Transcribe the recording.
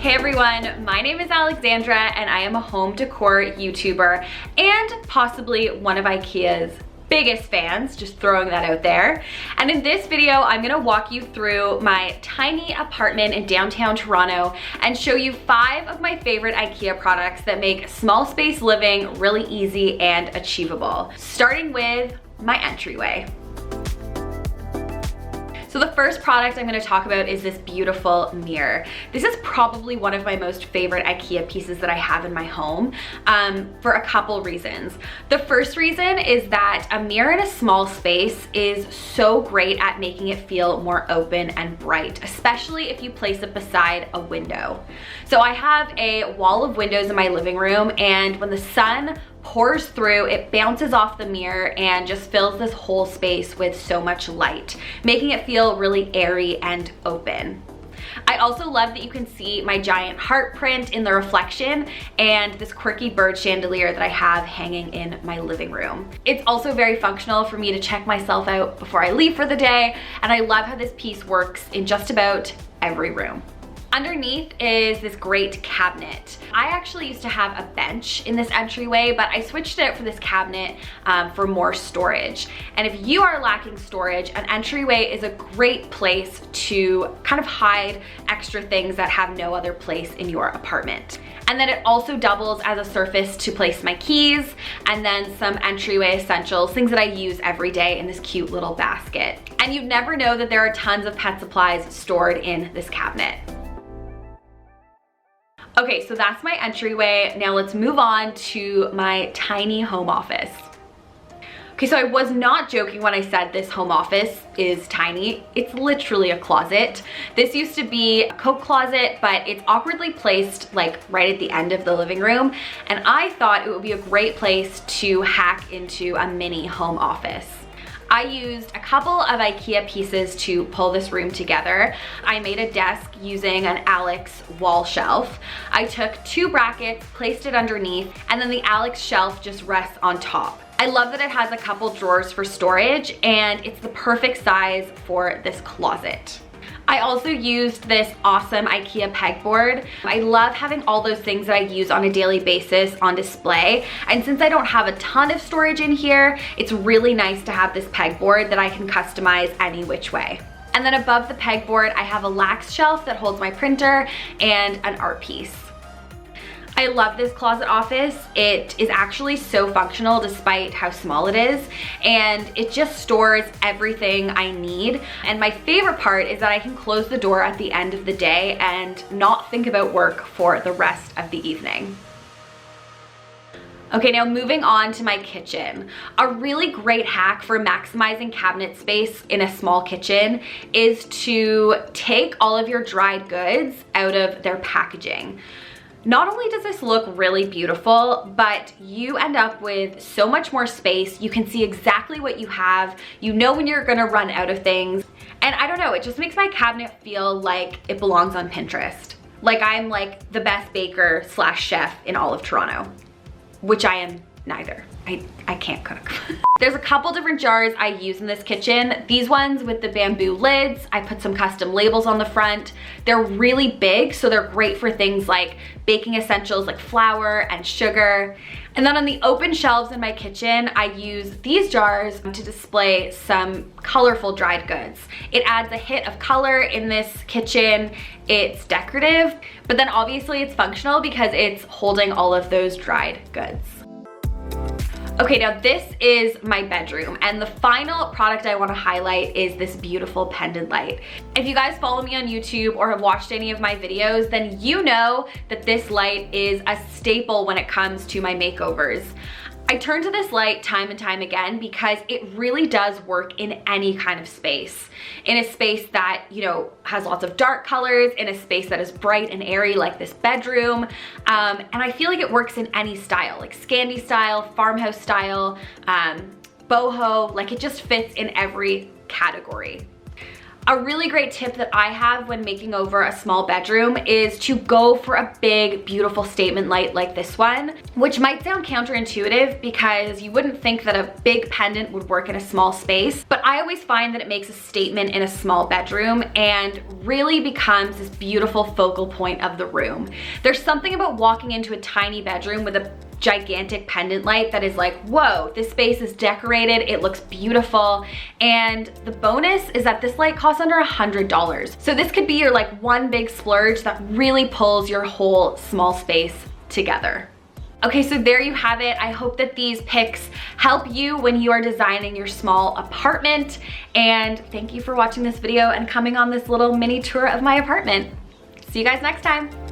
Hey everyone, my name is Alexandra and I am a home decor YouTuber and possibly one of IKEA's biggest fans, just throwing that out there. And in this video, I'm gonna walk you through my tiny apartment in downtown Toronto and show you 5 of my favorite IKEA products that make small space living really easy and achievable. Starting with my entryway. So the first product I'm going to talk about is this beautiful mirror. This is probably one of my most favorite IKEA pieces that I have in my home for a couple reasons. The first reason is that a mirror in a small space is so great at making it feel more open and bright, especially if you place it beside a window. So I have a wall of windows in my living room, and when the sun pours through, it bounces off the mirror and just fills this whole space with so much light, making it feel really airy and open. I also love that you can see my giant heart print in the reflection and this quirky bird chandelier that I have hanging in my living room. It's also very functional for me to check myself out before I leave for the day, and I love how this piece works in just about every room. Underneath is this great cabinet. I actually used to have a bench in this entryway, but I switched it out for this cabinet for more storage. And if you are lacking storage, an entryway is a great place to kind of hide extra things that have no other place in your apartment. And then it also doubles as a surface to place my keys and then some entryway essentials, things that I use every day in this cute little basket. And you'd never know that there are tons of pet supplies stored in this cabinet. Okay, so that's my entryway. Now let's move on to my tiny home office. Okay, so I was not joking when I said this home office is tiny. It's literally a closet. This used to be a coat closet, but it's awkwardly placed like right at the end of the living room. And I thought it would be a great place to hack into a mini home office. I used a couple of IKEA pieces to pull this room together. I made a desk using an Alex wall shelf. I took 2 brackets, placed it underneath, and then the Alex shelf just rests on top. I love that it has a couple drawers for storage, and it's the perfect size for this closet. I also used this awesome IKEA pegboard. I love having all those things that I use on a daily basis on display. And since I don't have a ton of storage in here, it's really nice to have this pegboard that I can customize any which way. And then above the pegboard, I have a lax shelf that holds my printer and an art piece. I love this closet office. It is actually so functional despite how small it is, and it just stores everything I need. And my favorite part is that I can close the door at the end of the day and not think about work for the rest of the evening. Okay, now moving on to my kitchen. A really great hack for maximizing cabinet space in a small kitchen is to take all of your dried goods out of their packaging. Not only does this look really beautiful, but you end up with so much more space. You can see exactly what you have. You know when you're gonna run out of things. And I don't know, it just makes my cabinet feel like it belongs on Pinterest. Like I'm like the best baker / chef in all of Toronto, which I am neither. I can't cook. There's a couple different jars I use in this kitchen. These ones with the bamboo lids, I put some custom labels on the front. They're really big, so they're great for things like baking essentials like flour and sugar. And then on the open shelves in my kitchen, I use these jars to display some colorful dried goods. It adds a hit of color in this kitchen. It's decorative, but then obviously it's functional because it's holding all of those dried goods. Okay, now this is my bedroom, and the final product I want to highlight is this beautiful pendant light. If you guys follow me on YouTube or have watched any of my videos, then you know that this light is a staple when it comes to my makeovers. I turn to this light time and time again because it really does work in any kind of space. In a space that, you know, has lots of dark colors, in a space that is bright and airy like this bedroom. And I feel like it works in any style, like Scandi style, farmhouse style, boho, like it just fits in every category. A really great tip that I have when making over a small bedroom is to go for a big, beautiful statement light like this one, which might sound counterintuitive because you wouldn't think that a big pendant would work in a small space, but I always find that it makes a statement in a small bedroom and really becomes this beautiful focal point of the room. There's something about walking into a tiny bedroom with a gigantic pendant light that is like, whoa, this space is decorated, it looks beautiful, and the bonus is that this light costs under $100. So this could be your like one big splurge that really pulls your whole small space together. Okay, so there you have it. I hope that these picks help you when you are designing your small apartment, and thank you for watching this video and coming on this little mini tour of my apartment. See you guys next time.